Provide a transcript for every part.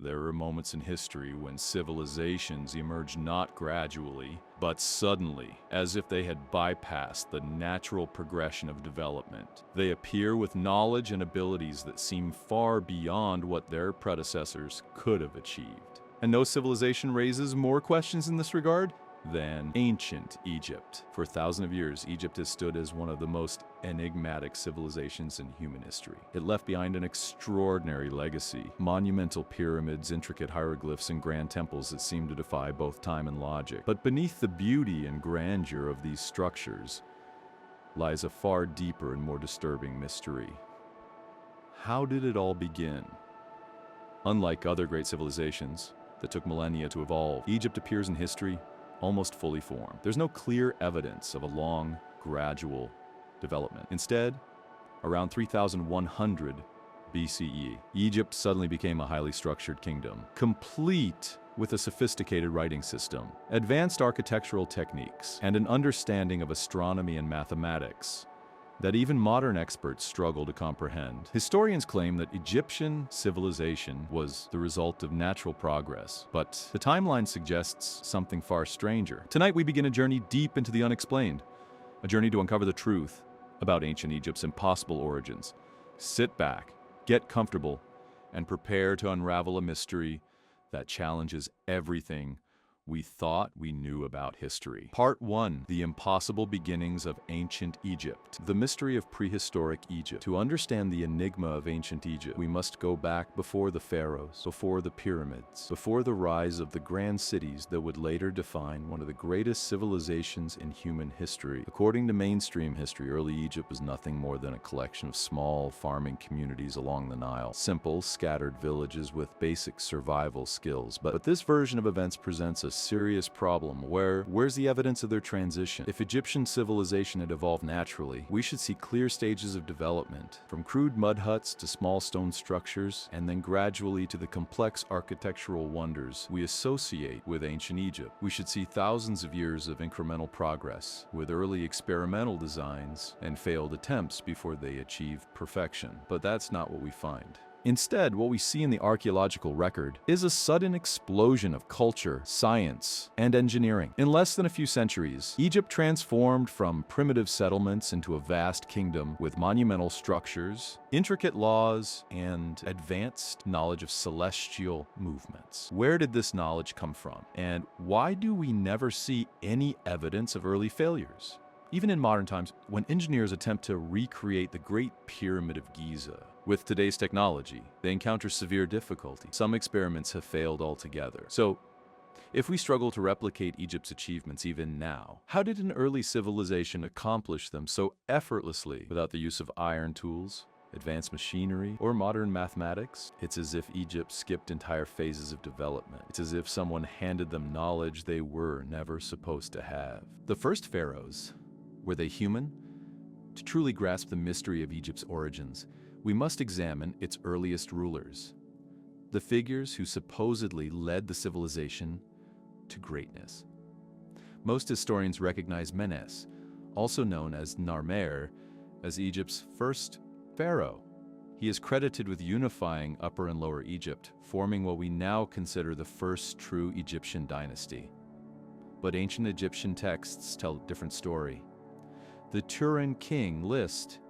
There were moments in history when civilizations emerged not gradually, but suddenly, as if they had bypassed the natural progression of development. They appear with knowledge and abilities that seem far beyond what their predecessors could have achieved. And no civilization raises more questions in this regard than ancient Egypt. For thousands of years, Egypt has stood as one of the most enigmatic civilizations in human history. It left behind an extraordinary legacy: monumental pyramids, intricate hieroglyphs, and grand temples that seem to defy both time and logic. But beneath the beauty and grandeur of these structures lies a far deeper and more disturbing mystery. How did it all begin? Unlike other great civilizations that took millennia to evolve, Egypt appears in history almost fully formed. There's no clear evidence of a long, gradual development. Instead, around 3100 BCE, Egypt suddenly became a highly structured kingdom, complete with a sophisticated writing system, advanced architectural techniques, and an understanding of astronomy and mathematics that even modern experts struggle to comprehend. Historians claim that Egyptian civilization was the result of natural progress, but the timeline suggests something far stranger. Tonight we begin a journey deep into the unexplained, a journey to uncover the truth about ancient Egypt's impossible origins. Sit back, get comfortable, and prepare to unravel a mystery that challenges everything we thought we knew about history. Part 1. The impossible beginnings of ancient Egypt. The mystery of prehistoric Egypt. To understand the enigma of ancient Egypt, we must go back before the pharaohs, before the pyramids, before the rise of the grand cities that would later define one of the greatest civilizations in human history. According to mainstream history, early Egypt was nothing more than a collection of small farming communities along the Nile. Simple, scattered villages with basic survival skills. But this version of events presents a serious problem. Where's the evidence of their transition? If Egyptian civilization had evolved naturally, we should see clear stages of development, from crude mud huts to small stone structures, and then gradually to the complex architectural wonders we associate with ancient Egypt. We should see thousands of years of incremental progress, with early experimental designs and failed attempts before they achieve perfection. But that's not what we find. Instead, what we see in the archaeological record is a sudden explosion of culture, science, and engineering. In less than a few centuries, Egypt transformed from primitive settlements into a vast kingdom with monumental structures, intricate laws, and advanced knowledge of celestial movements. Where did this knowledge come from? And why do we never see any evidence of early failures? Even in modern times, when engineers attempt to recreate the Great Pyramid of Giza with today's technology, they encounter severe difficulty. Some experiments have failed altogether. So, if we struggle to replicate Egypt's achievements even now, how did an early civilization accomplish them so effortlessly without the use of iron tools, advanced machinery, or modern mathematics? It's as if Egypt skipped entire phases of development. It's as if someone handed them knowledge they were never supposed to have. The first pharaohs, were they human? To truly grasp the mystery of Egypt's origins, we must examine its earliest rulers, the figures who supposedly led the civilization to greatness. Most historians recognize Menes, also known as Narmer, as Egypt's first pharaoh. He is credited with unifying Upper and Lower Egypt, forming what we now consider the first true Egyptian dynasty. But ancient Egyptian texts tell a different story. The Turin King list,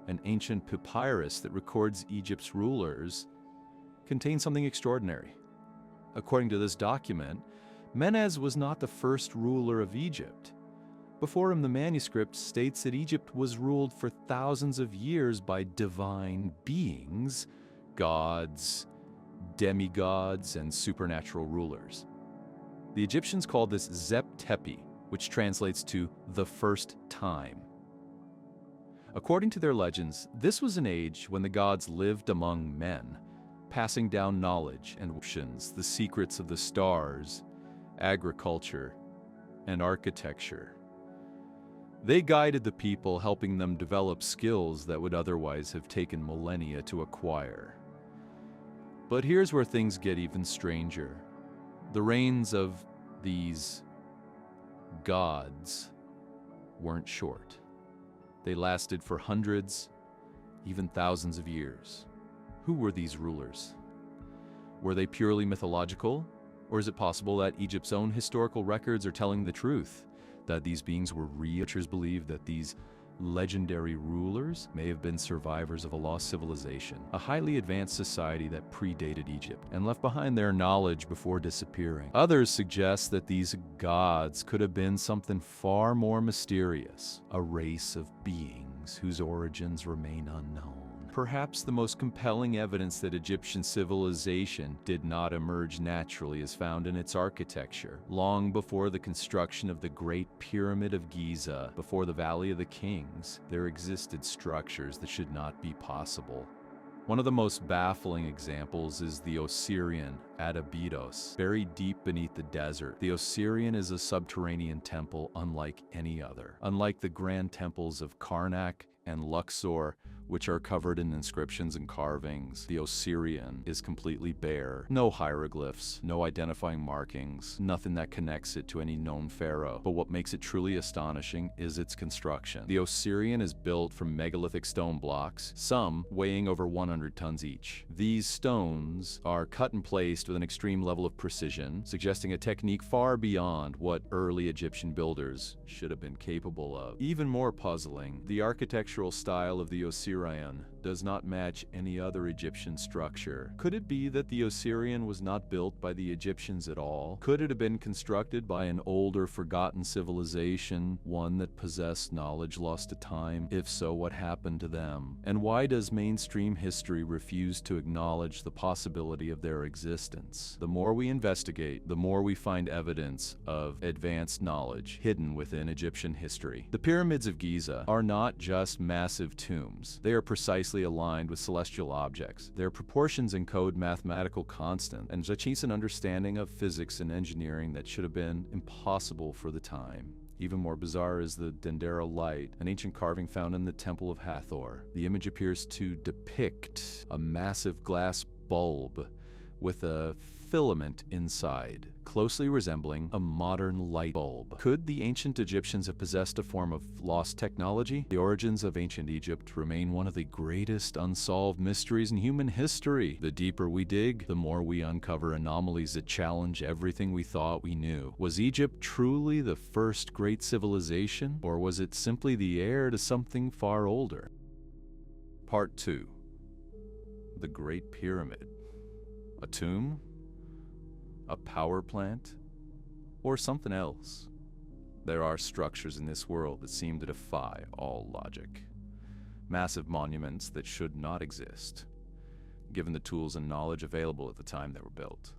an ancient papyrus that records Egypt's rulers, contains something extraordinary. According to this document, Menes was not the first ruler of Egypt. Before him, the manuscript states that Egypt was ruled for thousands of years by divine beings, gods, demigods, and supernatural rulers. The Egyptians called this Zep Tepi, which translates to the first time. According to their legends, this was an age when the gods lived among men, passing down knowledge and options, the secrets of the stars, agriculture, and architecture. They guided the people, helping them develop skills that would otherwise have taken millennia to acquire. But here's where things get even stranger. The reigns of these gods weren't short. They lasted for hundreds, even thousands of years. Who were these rulers? Were they purely mythological? Or is it possible that Egypt's own historical records are telling the truth? That these beings were real? Researchers believe that these legendary rulers may have been survivors of a lost civilization, a highly advanced society that predated Egypt and left behind their knowledge before disappearing. Others suggest that these gods could have been something far more mysterious, a race of beings whose origins remain unknown. Perhaps the most compelling evidence that Egyptian civilization did not emerge naturally is found in its architecture. Long before the construction of the Great Pyramid of Giza, before the Valley of the Kings, there existed structures that should not be possible. One of the most baffling examples is the Osirian at Abydos, buried deep beneath the desert. The Osirian is a subterranean temple unlike any other. Unlike the grand temples of Karnak and Luxor, which are covered in inscriptions and carvings, the Osirian is completely bare. No hieroglyphs, no identifying markings, nothing that connects it to any known pharaoh. But what makes it truly astonishing is its construction. The Osirian is built from megalithic stone blocks, some weighing over 100 tons each. These stones are cut and placed with an extreme level of precision, suggesting a technique far beyond what early Egyptian builders should have been capable of. Even more puzzling, the architectural style of the Osirian does not match any other Egyptian structure. Could it be that the Osirian was not built by the Egyptians at all? Could it have been constructed by an older, forgotten civilization, one that possessed knowledge lost to time? If so, what happened to them? And why does mainstream history refuse to acknowledge the possibility of their existence? The more we investigate, the more we find evidence of advanced knowledge hidden within Egyptian history. The pyramids of Giza are not just massive tombs. They are precisely aligned with celestial objects. Their proportions encode mathematical constant and achieve an understanding of physics and engineering that should have been impossible for the time. Even more bizarre is the Dendera light, an ancient carving found in the Temple of Hathor. The image appears to depict a massive glass bulb with a filament inside, closely resembling a modern light bulb. Could the ancient Egyptians have possessed a form of lost technology? The origins of ancient Egypt remain one of the greatest unsolved mysteries in human history. The deeper we dig, the more we uncover anomalies that challenge everything we thought we knew. Was Egypt truly the first great civilization, or was it simply the heir to something far older? Part 2. The Great Pyramid. A tomb? A power plant? Or something else? There are structures in this world that seem to defy all logic. Massive monuments that should not exist, given the tools and knowledge available at the time they were built.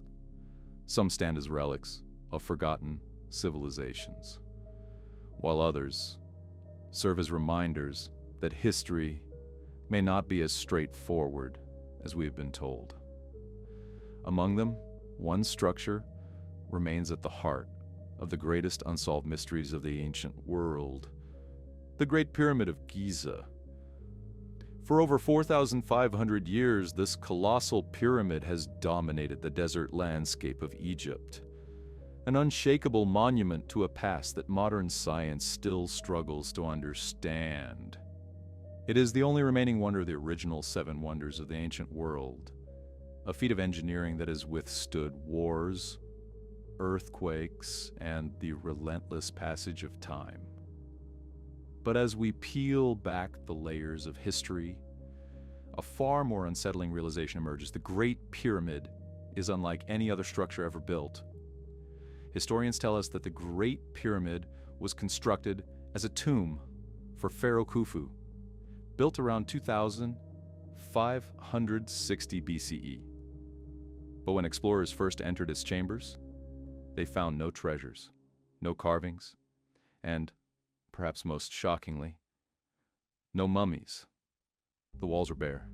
Some stand as relics of forgotten civilizations, while others serve as reminders that history may not be as straightforward as we have been told. Among them, one structure remains at the heart of the greatest unsolved mysteries of the ancient world: the Great Pyramid of Giza. For over 4,500 years, this colossal pyramid has dominated the desert landscape of Egypt, an unshakable monument to a past that modern science still struggles to understand. It is the only remaining wonder of the original 7 wonders of the ancient world, a feat of engineering that has withstood wars, earthquakes, and the relentless passage of time. But as we peel back the layers of history, a far more unsettling realization emerges. The Great Pyramid is unlike any other structure ever built. Historians tell us that the Great Pyramid was constructed as a tomb for Pharaoh Khufu, built around 2560 BCE. But when explorers first entered its chambers, they found no treasures, no carvings, and, perhaps most shockingly, no mummies. The walls were bare.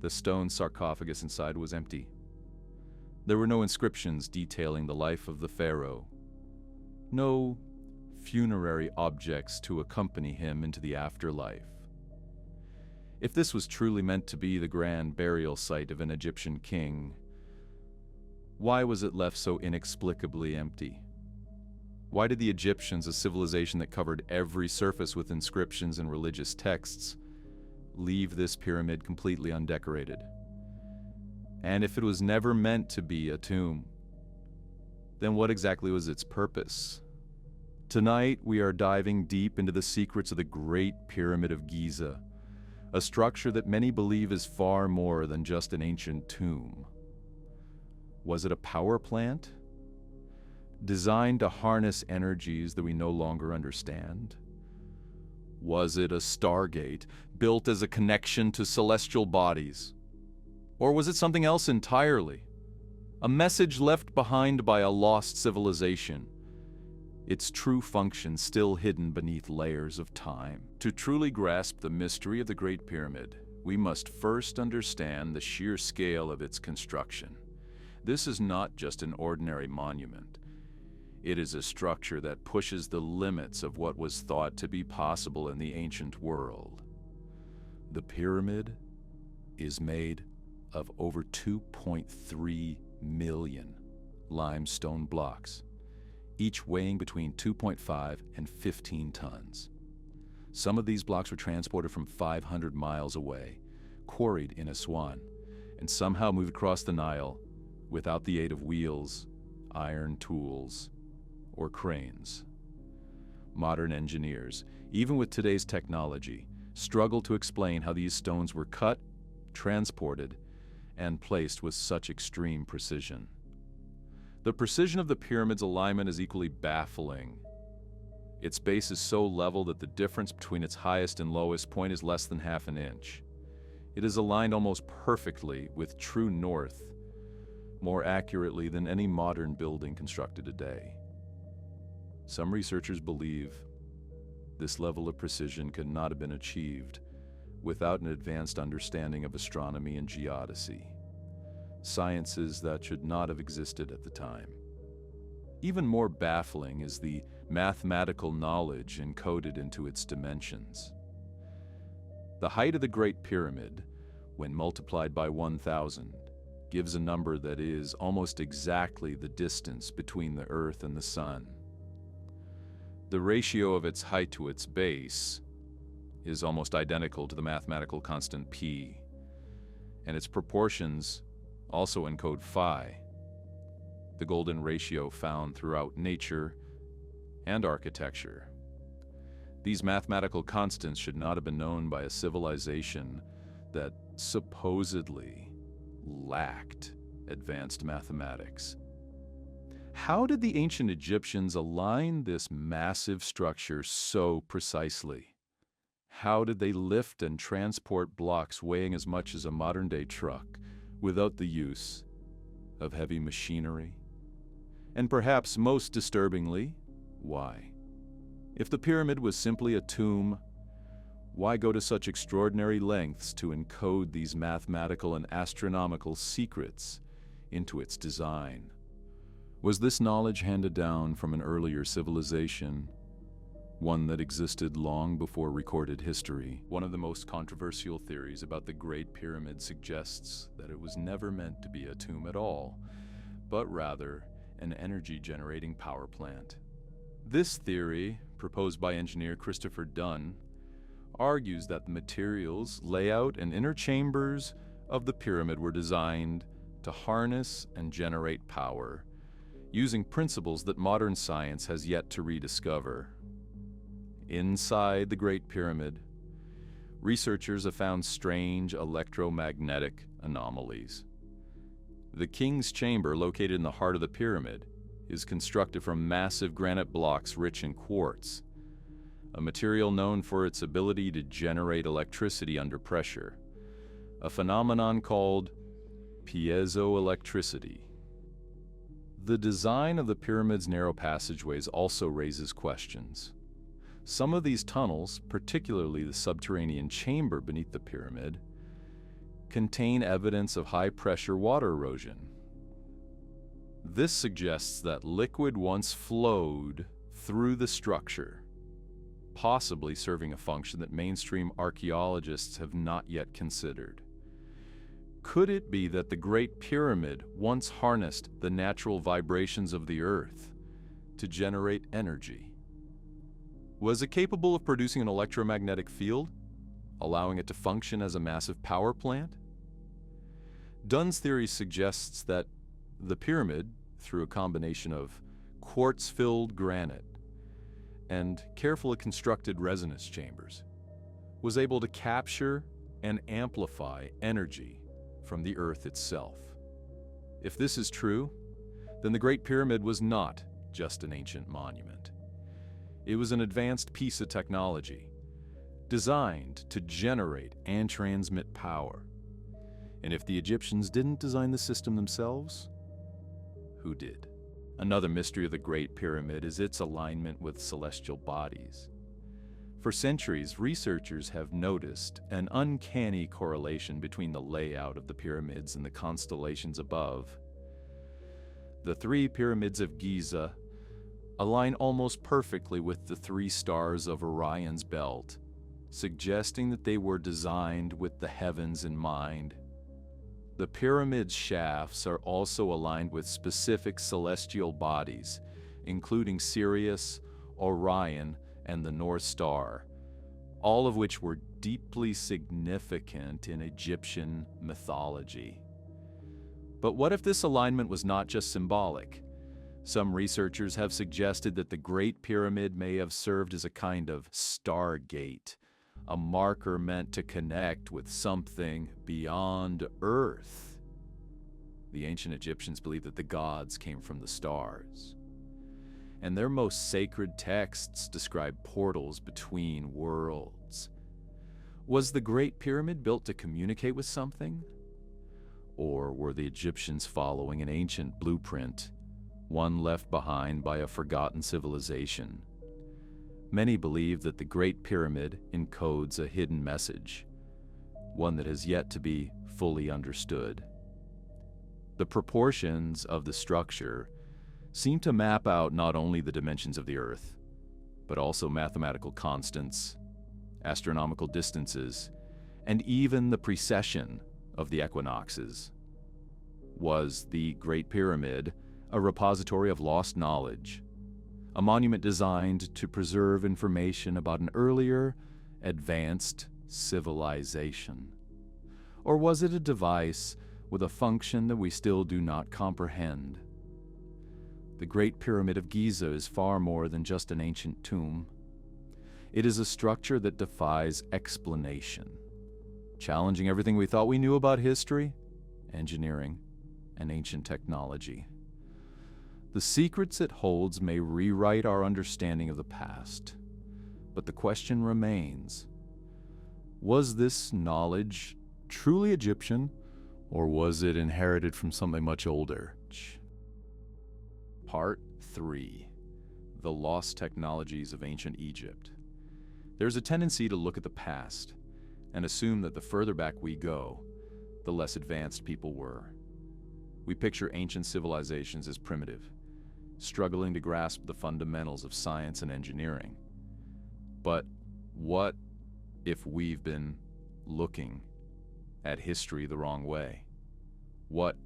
The stone sarcophagus inside was empty. There were no inscriptions detailing the life of the pharaoh, no funerary objects to accompany him into the afterlife. If this was truly meant to be the grand burial site of an Egyptian king, why was it left so inexplicably empty? Why did the Egyptians, a civilization that covered every surface with inscriptions and religious texts, leave this pyramid completely undecorated? And if it was never meant to be a tomb, then what exactly was its purpose? Tonight, we are diving deep into the secrets of the Great Pyramid of Giza, a structure that many believe is far more than just an ancient tomb. Was it a power plant, designed to harness energies that we no longer understand? Was it a stargate, built as a connection to celestial bodies? Or was it something else entirely? A message left behind by a lost civilization, its true function still hidden beneath layers of time. To truly grasp the mystery of the Great Pyramid, we must first understand the sheer scale of its construction. This is not just an ordinary monument. It is a structure that pushes the limits of what was thought to be possible in the ancient world. The pyramid is made of over 2.3 million limestone blocks, each weighing between 2.5 and 15 tons. Some of these blocks were transported from 500 miles away, quarried in Aswan, and somehow moved across the Nile without the aid of wheels, iron tools, or cranes. Modern engineers, even with today's technology, struggle to explain how these stones were cut, transported, and placed with such extreme precision. The precision of the pyramid's alignment is equally baffling. Its base is so level that the difference between its highest and lowest point is less than half an inch. It is aligned almost perfectly with true north, more accurately than any modern building constructed today. Some researchers believe this level of precision could not have been achieved without an advanced understanding of astronomy and geodesy, sciences that should not have existed at the time. Even more baffling is the mathematical knowledge encoded into its dimensions. The height of the Great Pyramid, when multiplied by 1,000, gives a number that is almost exactly the distance between the Earth and the Sun. The ratio of its height to its base is almost identical to the mathematical constant p, and its proportions also encode phi, the golden ratio found throughout nature and architecture. These mathematical constants should not have been known by a civilization that supposedly lacked advanced mathematics. How did the ancient Egyptians align this massive structure so precisely? How did they lift and transport blocks weighing as much as a modern-day truck without the use of heavy machinery? And perhaps most disturbingly, why? If the pyramid was simply a tomb, why go to such extraordinary lengths to encode these mathematical and astronomical secrets into its design? Was this knowledge handed down from an earlier civilization, one that existed long before recorded history? One of the most controversial theories about the Great Pyramid suggests that it was never meant to be a tomb at all, but rather an energy-generating power plant. This theory, proposed by engineer Christopher Dunn, argues that the materials, layout, and inner chambers of the pyramid were designed to harness and generate power, using principles that modern science has yet to rediscover. Inside the Great Pyramid, researchers have found strange electromagnetic anomalies. The King's Chamber, located in the heart of the pyramid, is constructed from massive granite blocks rich in quartz, a material known for its ability to generate electricity under pressure, a phenomenon called piezoelectricity. The design of the pyramid's narrow passageways also raises questions. Some of these tunnels, particularly the subterranean chamber beneath the pyramid, contain evidence of high-pressure water erosion. This suggests that liquid once flowed through the structure, possibly serving a function that mainstream archaeologists have not yet considered. Could it be that the Great Pyramid once harnessed the natural vibrations of the Earth to generate energy? Was it capable of producing an electromagnetic field, allowing it to function as a massive power plant? Dunn's theory suggests that the pyramid, through a combination of quartz-filled granite and carefully constructed resonance chambers, was able to capture and amplify energy from the Earth itself. If this is true, then the Great Pyramid was not just an ancient monument. It was an advanced piece of technology designed to generate and transmit power. And if the Egyptians didn't design the system themselves, who did? Another mystery of the Great Pyramid is its alignment with celestial bodies. For centuries, researchers have noticed an uncanny correlation between the layout of the pyramids and the constellations above. The three pyramids of Giza align almost perfectly with the three stars of Orion's belt, suggesting that they were designed with the heavens in mind. The pyramid's shafts are also aligned with specific celestial bodies, including Sirius, Orion, and the North Star, all of which were deeply significant in Egyptian mythology. But what if this alignment was not just symbolic? Some researchers have suggested that the Great Pyramid may have served as a kind of stargate, a marker meant to connect with something beyond Earth. The ancient Egyptians believed that the gods came from the stars, and their most sacred texts describe portals between worlds. Was the Great Pyramid built to communicate with something? Or were the Egyptians following an ancient blueprint, one left behind by a forgotten civilization? Many believe that the Great Pyramid encodes a hidden message, one that has yet to be fully understood. The proportions of the structure seem to map out not only the dimensions of the Earth, but also mathematical constants, astronomical distances, and even the precession of the equinoxes. Was the Great Pyramid a repository of lost knowledge, a monument designed to preserve information about an earlier, advanced civilization? Or was it a device with a function that we still do not comprehend? The Great Pyramid of Giza is far more than just an ancient tomb. It is a structure that defies explanation, challenging everything we thought we knew about history, engineering, and ancient technology. The secrets it holds may rewrite our understanding of the past, but the question remains: was this knowledge truly Egyptian, or was it inherited from something much older? Part 3. The Lost Technologies of Ancient Egypt. There's a tendency to look at the past and assume that the further back we go, the less advanced people were. We picture ancient civilizations as primitive, struggling to grasp the fundamentals of science and engineering. But what if we've been looking at history the wrong way? What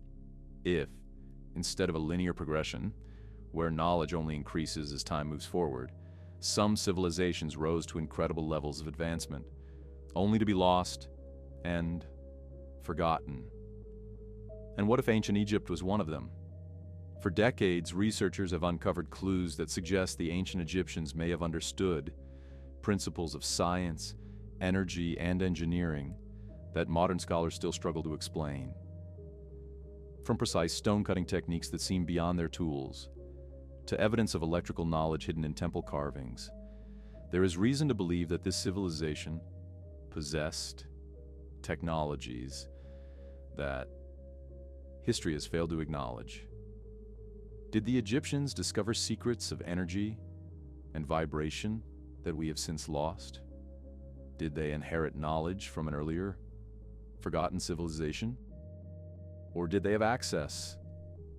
if, instead of a linear progression, where knowledge only increases as time moves forward, some civilizations rose to incredible levels of advancement, only to be lost and forgotten? And what if ancient Egypt was one of them? For decades, researchers have uncovered clues that suggest the ancient Egyptians may have understood principles of science, energy, and engineering that modern scholars still struggle to explain. From precise stone-cutting techniques that seem beyond their tools, to evidence of electrical knowledge hidden in temple carvings, there is reason to believe that this civilization possessed technologies that history has failed to acknowledge. Did the Egyptians discover secrets of energy and vibration that we have since lost? Did they inherit knowledge from an earlier, forgotten civilization? Or did they have access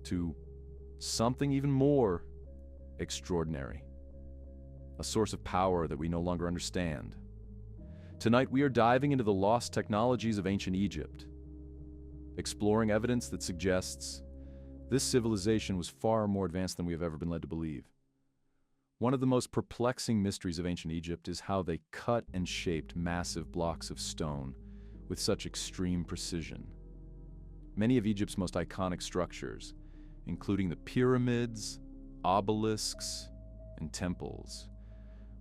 to something even more extraordinary, a source of power that we no longer understand? Tonight we are diving into the lost technologies of ancient Egypt, exploring evidence that suggests this civilization was far more advanced than we have ever been led to believe. One of the most perplexing mysteries of ancient Egypt is how they cut and shaped massive blocks of stone with such extreme precision. Many of Egypt's most iconic structures, including the pyramids, obelisks, and temples,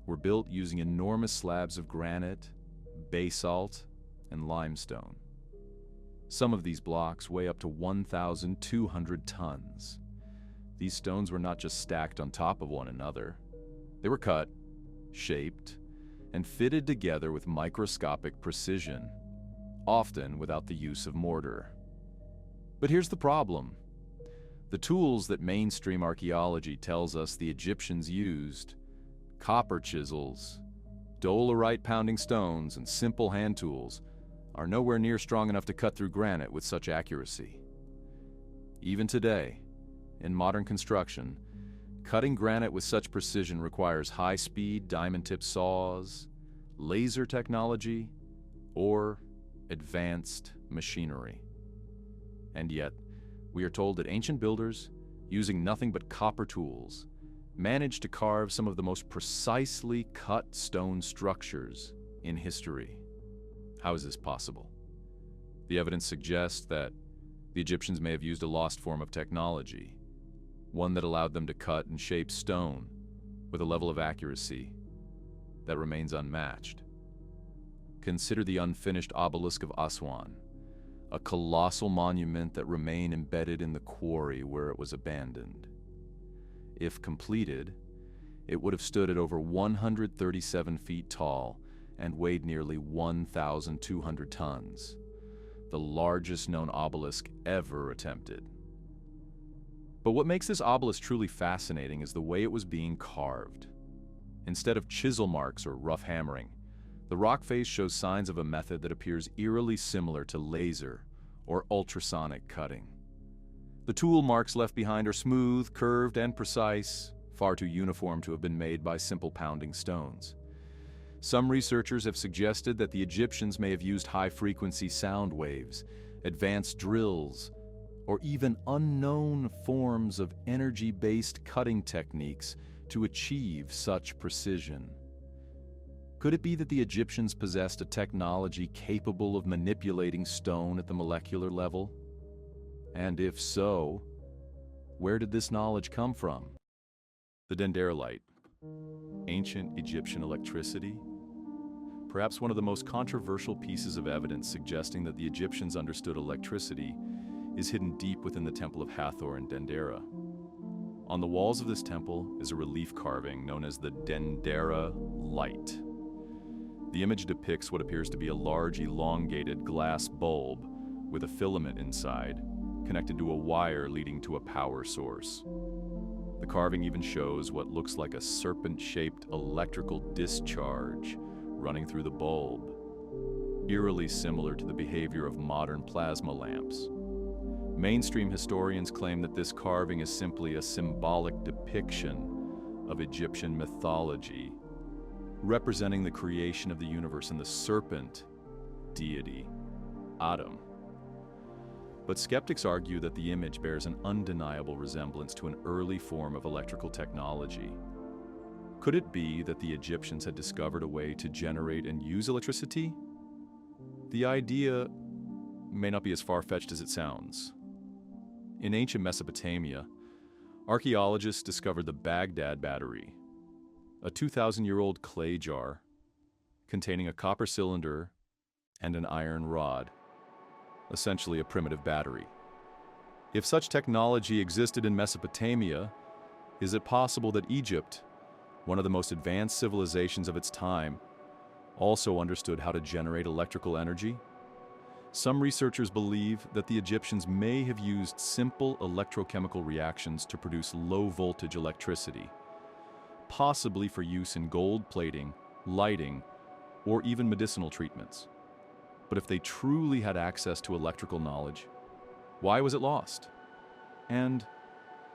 were built using enormous slabs of granite, basalt, and limestone. Some of these blocks weigh up to 1,200 tons. These stones were not just stacked on top of one another. They were cut, shaped, and fitted together with microscopic precision, often without the use of mortar. But here's the problem. The tools that mainstream archaeology tells us the Egyptians used, copper chisels, dolerite-pounding stones, and simple hand tools, are nowhere near strong enough to cut through granite with such accuracy. Even today, in modern construction, cutting granite with such precision requires high-speed diamond-tip saws, laser technology, or advanced machinery. And yet, we are told that ancient builders, using nothing but copper tools, managed to carve some of the most precisely cut stone structures in history. How is this possible? The evidence suggests that the Egyptians may have used a lost form of technology, one that allowed them to cut and shape stone with a level of accuracy that remains unmatched. Consider the unfinished obelisk of Aswan, a colossal monument that remained embedded in the quarry where it was abandoned. If completed, it would have stood at over 137 feet tall and weighed nearly 1,200 tons, the largest known obelisk ever attempted. But what makes this obelisk truly fascinating is the way it was being carved. Instead of chisel marks or rough hammering, the rock face shows signs of a method that appears eerily similar to laser or ultrasonic cutting. The tool marks left behind are smooth, curved, and precise, far too uniform to have been made by simple pounding stones. Some researchers have suggested that the Egyptians may have used high-frequency sound waves, advanced drills, or even unknown forms of energy-based cutting techniques to achieve such precision. Could it be that the Egyptians possessed a technology capable of manipulating stone at the molecular level? And if so, where did this knowledge come from? The dendrolite, ancient Egyptian electricity? Perhaps one of the most controversial pieces of evidence suggesting that the Egyptians understood electricity is hidden deep within the Temple of Hathor in Dendera. On the walls of this temple is a relief carving known as the Dendera Light. The image depicts what appears to be a large, elongated glass bulb with a filament inside, connected to a wire leading to a power source. The carving even shows what looks like a serpent-shaped electrical discharge running through the bulb, eerily similar to the behavior of modern plasma lamps. Mainstream historians claim that this carving is simply a symbolic depiction of Egyptian mythology, representing the creation of the universe and the serpent deity, Atum. But skeptics argue that the image bears an undeniable resemblance to an early form of electrical technology. Could it be that the Egyptians had discovered a way to generate and use electricity? The idea may not be as far-fetched as it sounds. In ancient Mesopotamia, archaeologists discovered the Baghdad battery, a 2,000-year-old clay jar containing a copper cylinder and an iron rod, essentially a primitive battery. If such technology existed in Mesopotamia, is it possible that Egypt, one of the most advanced civilizations of its time, also understood how to generate electrical energy? Some researchers believe that the Egyptians may have used simple electrochemical reactions to produce low-voltage electricity, possibly for use in gold plating, lighting, or even medicinal treatments. But if they truly had access to electrical knowledge, why was it lost? And,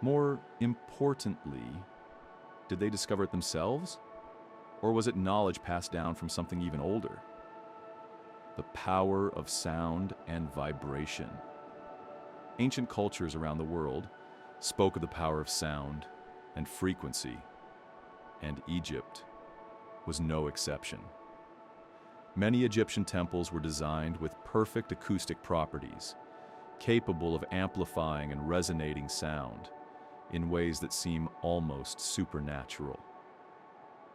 more importantly, did they discover it themselves? Or was it knowledge passed down from something even older? The power of sound and vibration. Ancient cultures around the world spoke of the power of sound and frequency, and Egypt was no exception. Many Egyptian temples were designed with perfect acoustic properties, capable of amplifying and resonating sound in ways that seem almost supernatural.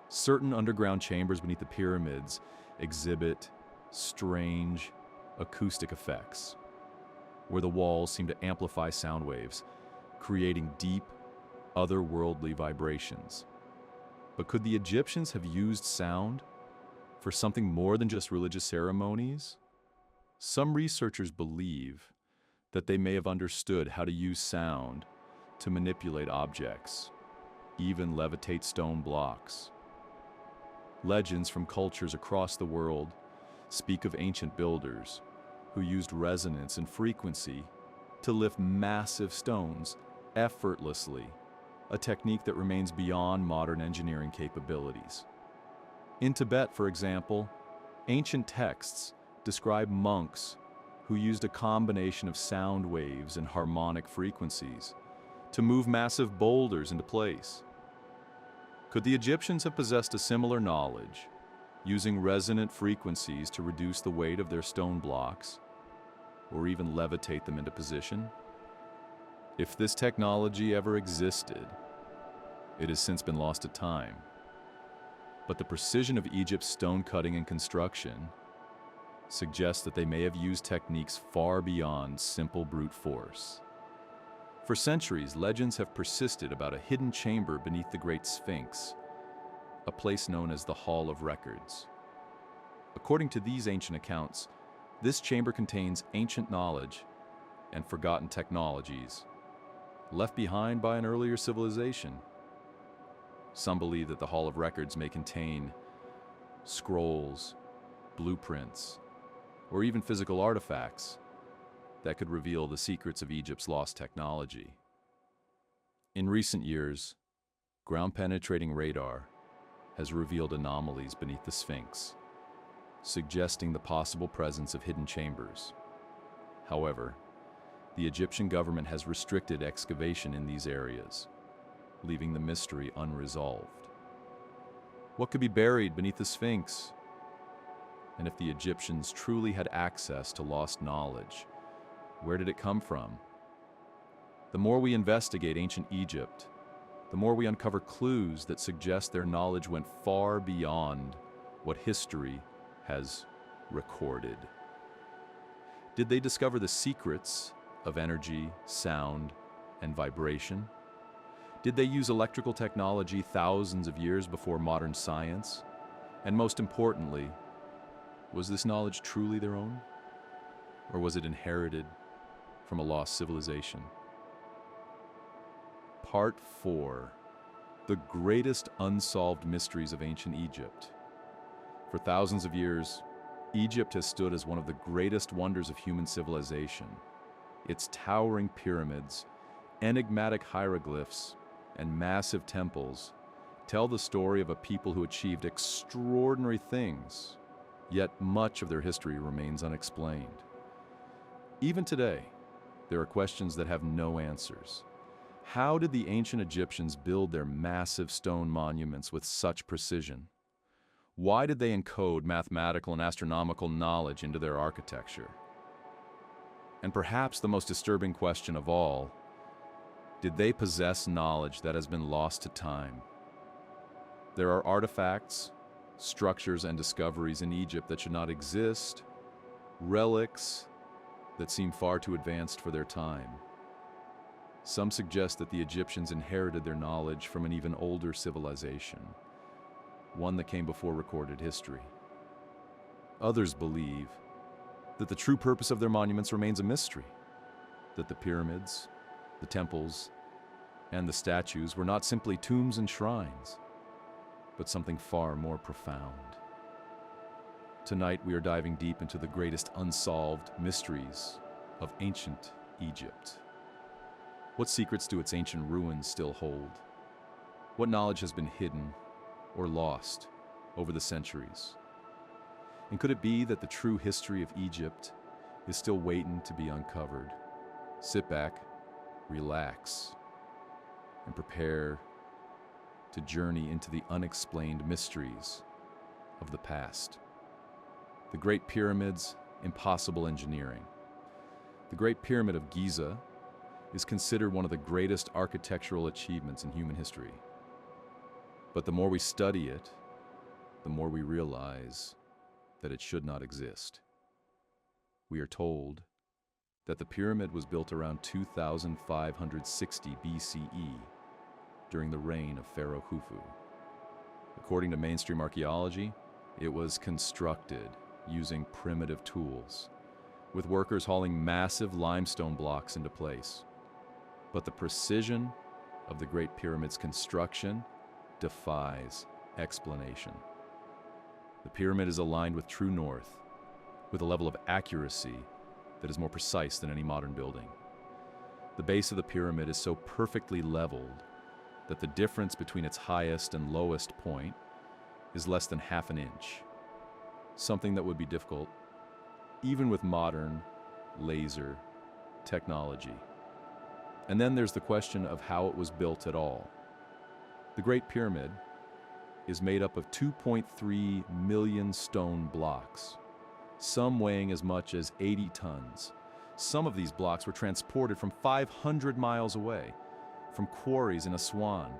Certain underground chambers beneath the pyramids exhibit strange acoustic effects, where the walls seem to amplify sound waves, creating deep, otherworldly vibrations. But could the Egyptians have used sound for something more than just religious ceremonies? Some researchers believe that they may have understood how to use sound to manipulate objects, even levitate stone blocks. Legends from cultures across the world speak of ancient builders who used resonance and frequency to lift massive stones effortlessly, a technique that remains beyond modern engineering capabilities. In Tibet, for example, ancient texts describe monks who used a combination of sound waves and harmonic frequencies to move massive boulders into place. Could the Egyptians have possessed a similar knowledge, using resonant frequencies to reduce the weight of their stone blocks, or even levitate them into position? If this technology ever existed, it has since been lost to time. But the precision of Egypt's stone cutting and construction suggests that they may have used techniques far beyond simple brute force. For centuries, legends have persisted about a hidden chamber beneath the Great Sphinx, a place known as the Hall of Records. According to these ancient accounts, this chamber contains ancient knowledge and forgotten technologies left behind by an earlier civilization. Some believe that the Hall of Records may contain scrolls, blueprints, or even physical artifacts that could reveal the secrets of Egypt's lost technology. In recent years, ground-penetrating radar has revealed anomalies beneath the Sphinx, suggesting the possible presence of hidden chambers. However, the Egyptian government has restricted excavation in these areas, leaving the mystery unresolved. What could be buried beneath the Sphinx? And if the Egyptians truly had access to lost knowledge, where did it come from? The more we investigate ancient Egypt, the more we uncover clues that suggest their knowledge went far beyond what history has recorded. Did they discover the secrets of energy, sound, and vibration? Did they use electrical technology thousands of years before modern science? And most importantly, was this knowledge truly their own? Or was it inherited from a lost civilization? Part 4. The greatest unsolved mysteries of ancient Egypt. For thousands of years, Egypt has stood as one of the greatest wonders of human civilization. Its towering pyramids, enigmatic hieroglyphs, and massive temples tell the story of a people who achieved extraordinary things, yet much of their history remains unexplained. Even today, there are questions that have no answers. How did the ancient Egyptians build their massive stone monuments with such precision? Why did they encode mathematical and astronomical knowledge into their architecture? And perhaps the most disturbing question of all, did they possess knowledge that has been lost to time? There are artifacts, structures, and discoveries in Egypt that should not exist, relics that seem far too advanced for their time. Some suggest that the Egyptians inherited their knowledge from an even older civilization, one that came before recorded history. Others believe that the true purpose of their monuments remains a mystery, that the pyramids, the temples, and the statues were not simply tombs and shrines, but something far more profound. Tonight we are diving deep into the greatest unsolved mysteries of ancient Egypt. What secrets do its ancient ruins still hold? What knowledge has been hidden or lost over the centuries? And could it be that the true history of Egypt is still waiting to be uncovered? Sit back, relax, and prepare to journey into the unexplained mysteries of the past. The Great Pyramids, impossible engineering. The Great Pyramid of Giza is considered one of the greatest architectural achievements in human history. But the more we study it, the more we realize that it should not exist. We are told that the pyramid was built around 2560 BCE during the reign of Pharaoh Khufu. According to mainstream archaeology, it was constructed using primitive tools, with workers hauling massive limestone blocks into place. But the precision of the Great Pyramid's construction defies explanation. The pyramid is aligned with true north, with a level of accuracy that is more precise than any modern building. The base of the pyramid is so perfectly leveled that the difference between its highest and lowest point is less than half an inch, something that would be difficult even with modern laser technology. And then there's the question of how it was built at all. The Great Pyramid is made up of 2.3 million stone blocks, some weighing as much as 80 tons. Some of these blocks were transported from 500 miles away, from quarries in Aswan.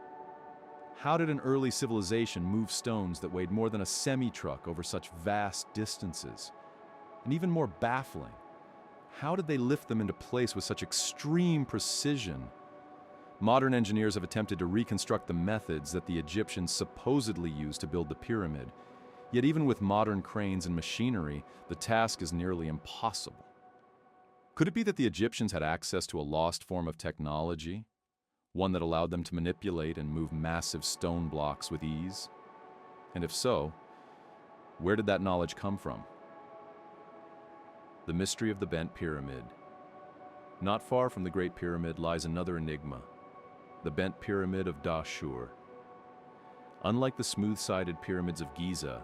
How did an early civilization move stones that weighed more than a semi-truck over such vast distances? And even more baffling, how did they lift them into place with such extreme precision? Modern engineers have attempted to reconstruct the methods that the Egyptians supposedly used to build the pyramid. Yet even with modern cranes and machinery, the task is nearly impossible. Could it be that the Egyptians had access to a lost form of technology, one that allowed them to manipulate and move massive stone blocks with ease? And if so, where did that knowledge come from? The mystery of the bent pyramid. Not far from the Great Pyramid lies another enigma, the bent pyramid of Dashur. Unlike the smooth-sided pyramids of Giza,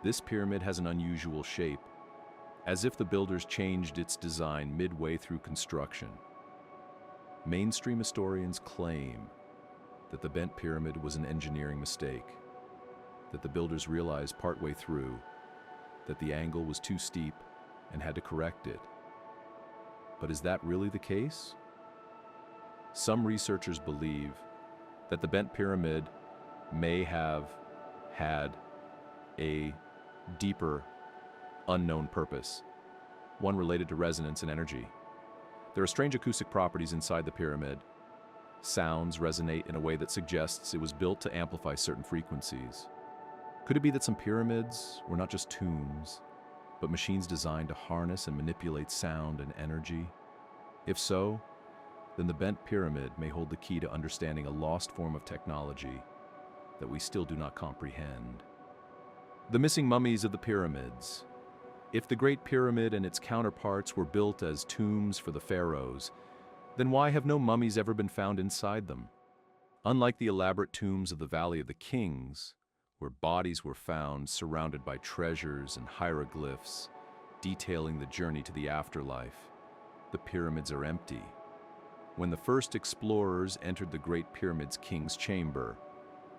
this pyramid has an unusual shape, as if the builders changed its design midway through construction. Mainstream historians claim that the bent pyramid was an engineering mistake, that the builders realized partway through that the angle was too steep and had to correct it. But is that really the case? Some researchers believe that the bent pyramid may have had a deeper, unknown purpose, one related to resonance and energy. There are strange acoustic properties inside the pyramid. Sounds resonate in a way that suggests it was built to amplify certain frequencies. Could it be that some pyramids were not just tombs, but machines designed to harness and manipulate sound and energy? If so, then the bent pyramid may hold the key to understanding a lost form of technology that we still do not comprehend. The missing mummies of the pyramids. If the Great Pyramid and its counterparts were built as tombs for the pharaohs, then why have no mummies ever been found inside them? Unlike the elaborate tombs of the Valley of the Kings, where bodies were found surrounded by treasures and hieroglyphs detailing the journey to the afterlife, the pyramids are empty. When the first explorers entered the Great Pyramid's king's chamber,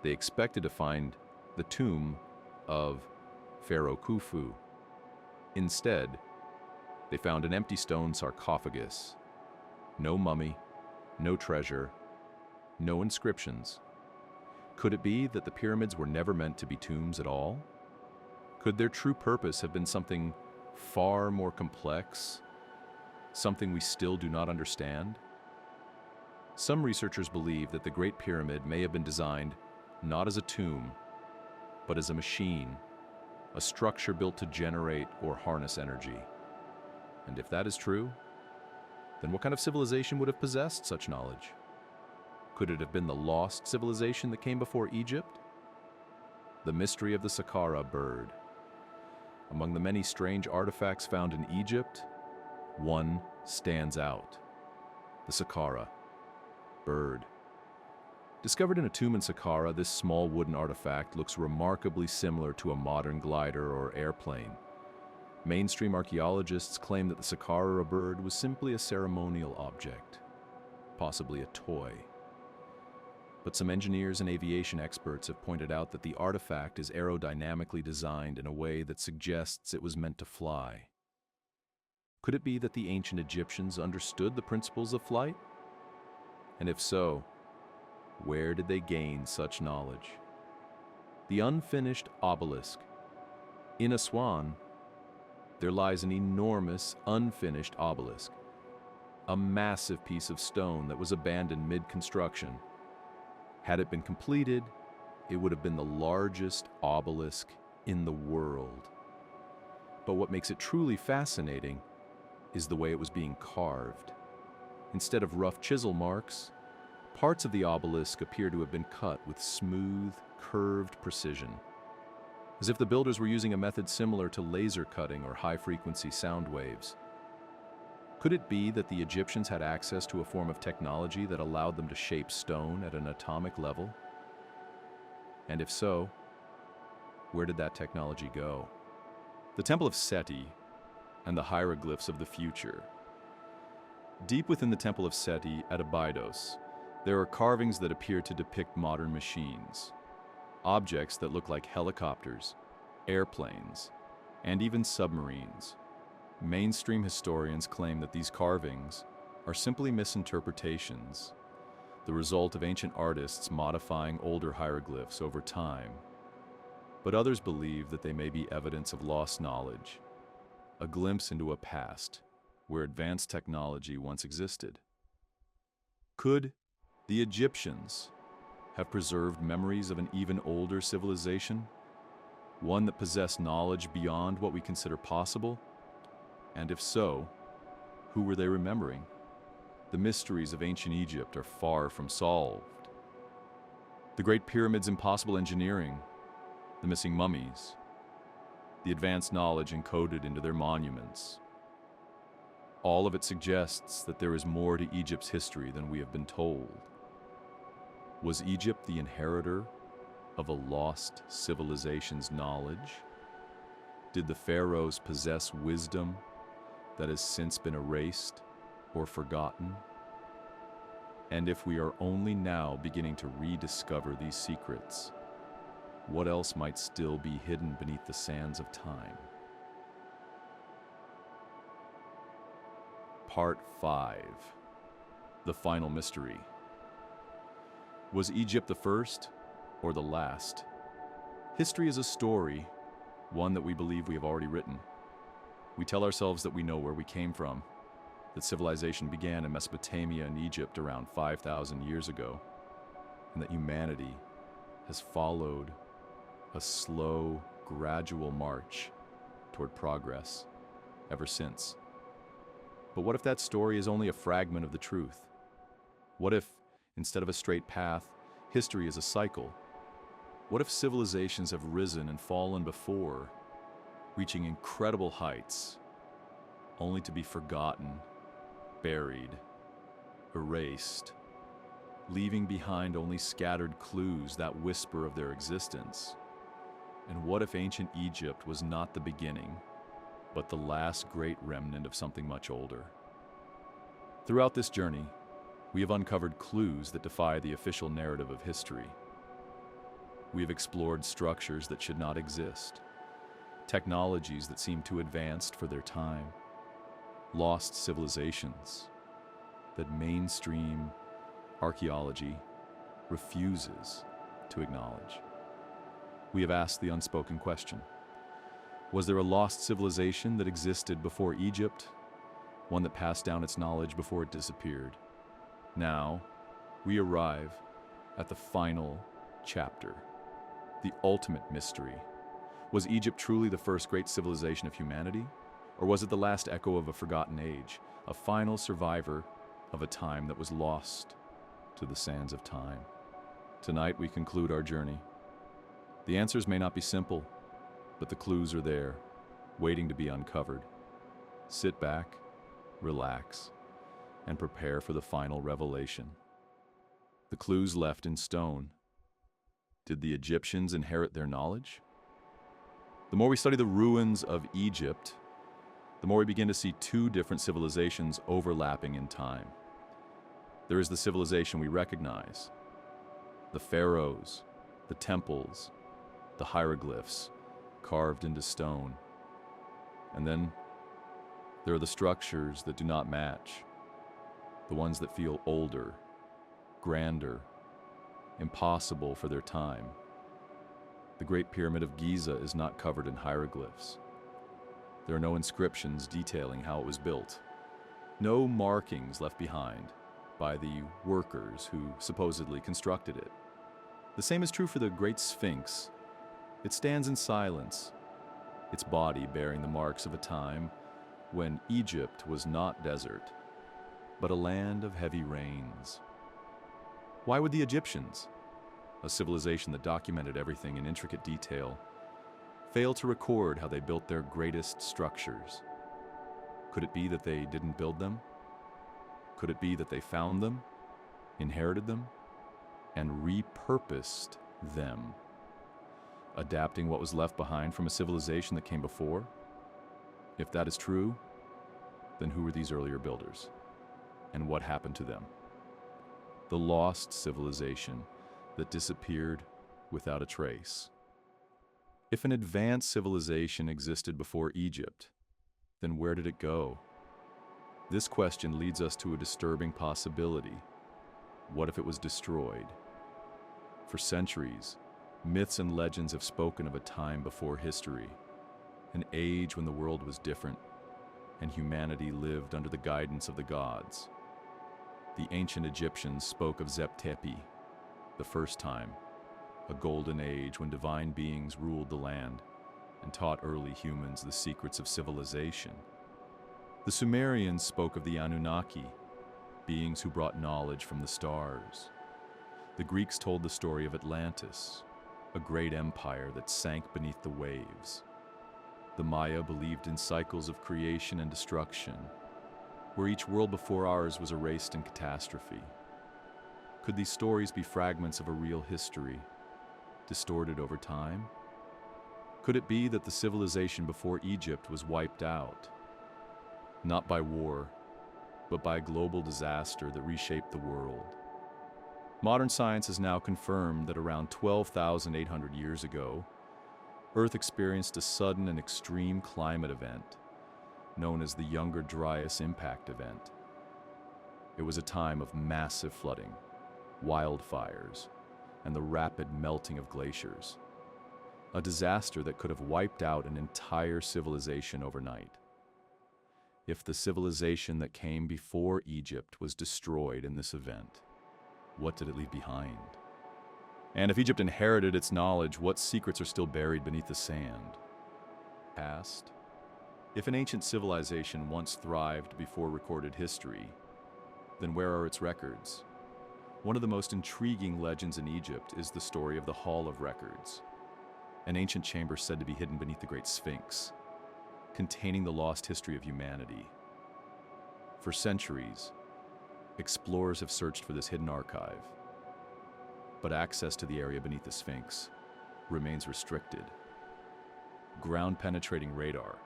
they expected to find the tomb of Pharaoh Khufu. Instead, they found an empty stone sarcophagus. No mummy, no treasure, no inscriptions. Could it be that the pyramids were never meant to be tombs at all? Could their true purpose have been something far more complex, something we still do not understand? Some researchers believe that the Great Pyramid may have been designed not as a tomb, but as a machine, a structure built to generate or harness energy. And if that is true, then what kind of civilization would have possessed such knowledge? Could it have been the lost civilization that came before Egypt? The mystery of the Saqqara bird. Among the many strange artifacts found in Egypt, one stands out: the Saqqara bird. Discovered in a tomb in Saqqara, this small wooden artifact looks remarkably similar to a modern glider or airplane. Mainstream archaeologists claim that the Saqqara bird was simply a ceremonial object, possibly a toy. But some engineers and aviation experts have pointed out that the artifact is aerodynamically designed in a way that suggests it was meant to fly. Could it be that the ancient Egyptians understood the principles of flight? And if so, where did they gain such knowledge? The unfinished obelisk. In Aswan, there lies an enormous, unfinished obelisk, a massive piece of stone that was abandoned mid-construction. Had it been completed, it would have been the largest obelisk in the world. But what makes it truly fascinating is the way it was being carved. Instead of rough chisel marks, parts of the obelisk appear to have been cut with smooth, curved precision, as if the builders were using a method similar to laser cutting or high-frequency sound waves. Could it be that the Egyptians had access to a form of technology that allowed them to shape stone at an atomic level? And if so, where did that technology go? The Temple of Seti and the hieroglyphs of the future. Deep within the Temple of Seti at Abydos, there are carvings that appear to depict modern machines, objects that look like helicopters, airplanes, and even submarines. Mainstream historians claim that these carvings are simply misinterpretations, the result of ancient artists modifying older hieroglyphs over time. But others believe that they may be evidence of lost knowledge, a glimpse into a past where advanced technology once existed. Could the Egyptians have preserved memories of an even older civilization, one that possessed knowledge beyond what we consider possible? And if so, who were they remembering? The mysteries of ancient Egypt are far from solved. The Great Pyramid's impossible engineering, the missing mummies, the advanced knowledge encoded into their monuments. All of it suggests that there is more to Egypt's history than we have been told. Was Egypt the inheritor of a lost civilization's knowledge? Did the pharaohs possess wisdom that has since been erased or forgotten? And if we are only now beginning to rediscover these secrets, what else might still be hidden beneath the sands of time? Part 5. The Final Mystery. Was Egypt the first or the last? History is a story, one that we believe we have already written. We tell ourselves that we know where we came from, that civilization began in Mesopotamia and Egypt around 5,000 years ago, and that humanity has followed a slow, gradual march toward progress ever since. But what if that story is only a fragment of the truth? What if, instead of a straight path, history is a cycle? What if civilizations have risen and fallen before, reaching incredible heights, only to be forgotten, buried, erased, leaving behind only scattered clues that whisper of their existence? And what if ancient Egypt was not the beginning, but the last great remnant of something much older? Throughout this journey, we have uncovered clues that defy the official narrative of history. We have explored structures that should not exist, technologies that seem too advanced for their time, lost civilizations that mainstream archaeology refuses to acknowledge. We have asked the unspoken question: was there a lost civilization that existed before Egypt, one that passed down its knowledge before it disappeared? Now, we arrive at the final chapter, the ultimate mystery. Was Egypt truly the first great civilization of humanity? Or was it the last echo of a forgotten age, a final survivor of a time that was lost to the sands of time? Tonight we conclude our journey. The answers may not be simple, but the clues are there, waiting to be uncovered. Sit back, relax, and prepare for the final revelation. The clues left in stone. Did the Egyptians inherit their knowledge? The more we study the ruins of Egypt, the more we begin to see two different civilizations overlapping in time. There is the civilization we recognize, the pharaohs, the temples, the hieroglyphs carved into stone. And then There are the structures that do not match, the ones that feel older, grander, impossible for their time. The Great Pyramid of Giza is not covered in hieroglyphs. There are no inscriptions detailing how it was built. No markings left behind by the workers who supposedly constructed it. The same is true for the Great Sphinx. It stands in silence, its body bearing the marks of a time when Egypt was not desert, but a land of heavy rains. Why would the Egyptians, a civilization that documented everything in intricate detail, fail to record how they built their greatest structures? Could it be that they didn't build them? Could it be that they found them, inherited them, and repurposed them, adapting what was left behind from a civilization that came before? If that is true, then who were these earlier builders? And what happened to them? The lost civilization that disappeared without a trace. If an advanced civilization existed before Egypt, then where did it go? This question leads us to a disturbing possibility. What if it was destroyed? For centuries, myths and legends have spoken of a time before history, an age when the world was different and humanity lived under the guidance of the gods. The ancient Egyptians spoke of Zep-Tepi, the first time, a golden age when divine beings ruled the land and taught early humans the secrets of civilization. The Sumerians spoke of the Anunnaki, beings who brought knowledge from the stars. The Greeks told the story of Atlantis, a great empire that sank beneath the waves. The Maya believed in cycles of creation and destruction, where each world before ours was erased in catastrophe. Could these stories be fragments of a real history, distorted over time? Could it be that the civilization before Egypt was wiped out, not by war, but by a global disaster that reshaped the world? Modern science has now confirmed that around 12,800 years ago, Earth experienced a sudden and extreme climate event, known as the Younger Dryas Impact Event. It was a time of massive flooding, wildfires, and the rapid melting of glaciers. A disaster that could have wiped out an entire civilization overnight. If the civilization that came before Egypt was destroyed in this event, what did it leave behind? And if Egypt inherited its knowledge, what secrets are still buried beneath the sand? Past? If an ancient civilization once thrived before recorded history, then where are its records? One of the most intriguing legends in Egypt is the story of the Hall of Records, an ancient chamber said to be hidden beneath the Great Sphinx, containing the lost history of humanity. For centuries, explorers have searched for this hidden archive, but access to the area beneath the Sphinx remains restricted. Ground-penetrating radar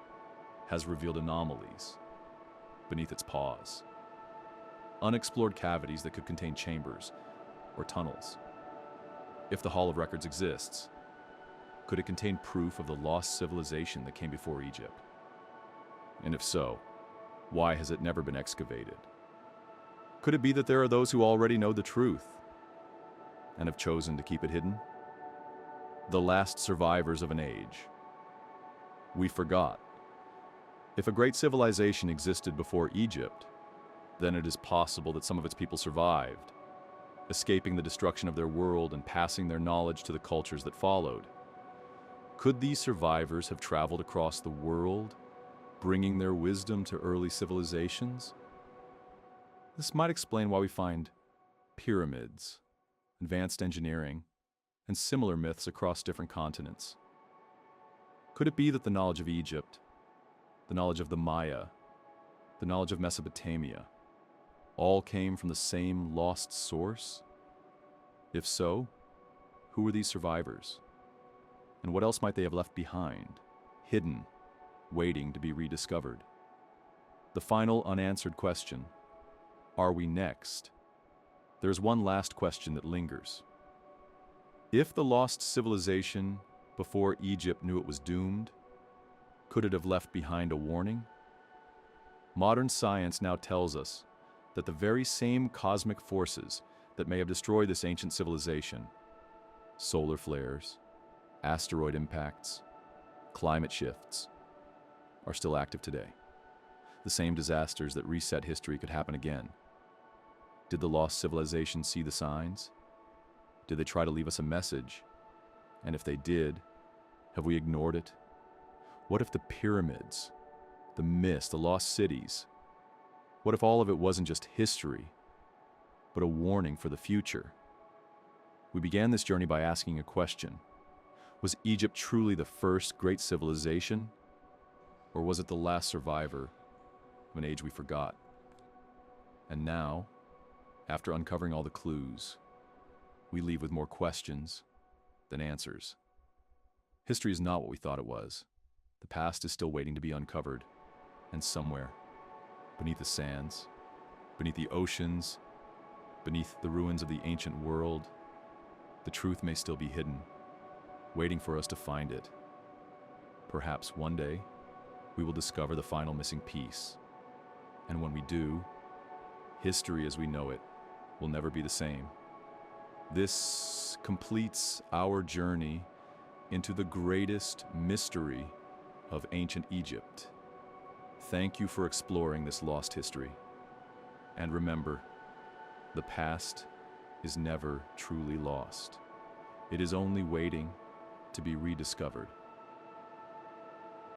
has revealed anomalies beneath its paws, unexplored cavities that could contain chambers or tunnels. If the Hall of Records exists, could it contain proof of the lost civilization that came before Egypt? And if so, why has it never been excavated? Could it be that there are those who already know the truth and have chosen to keep it hidden? The last survivors of an age. We forgot. If a great civilization existed before Egypt, then it is possible that some of its people survived, escaping the destruction of their world and passing their knowledge to the cultures that followed. Could these survivors have traveled across the world, bringing their wisdom to early civilizations? This might explain why we find pyramids, advanced engineering, and similar myths across different continents. Could it be that the knowledge of Egypt, the knowledge of the Maya, the knowledge of Mesopotamia, all came from the same lost source? If so, who were these survivors? And what else might they have left behind, hidden, waiting to be rediscovered? The final unanswered question, are we next? There's one last question that lingers. If the lost civilization before Egypt knew it was doomed, could it have left behind a warning? Modern science now tells us that the very same cosmic forces that may have destroyed this ancient civilization, solar flares, asteroid impacts, climate shifts, are still active today. The same disasters that reset history could happen again. Did the lost civilization see the signs? Did they try to leave us a message? And if they did, have we ignored it? What if the pyramids, the myths, the lost cities, what if all of it wasn't just history, but a warning for the future? We began this journey by asking a question. Was Egypt truly the first great civilization? Or was it the last survivor of an age we forgot? And now, after uncovering all the clues, we leave with more questions than answers. History is not what we thought it was. The past is still waiting to be uncovered, and somewhere, beneath the sands, beneath the oceans, beneath the ruins of the ancient world, the truth may still be hidden, waiting for us to find it. Perhaps one day, we will discover the final missing piece. And when we do, history as we know it will never be the same. This completes our journey into the greatest mystery of ancient Egypt. Thank you for exploring this lost history. And remember, the past is never truly lost. It is only waiting to be rediscovered.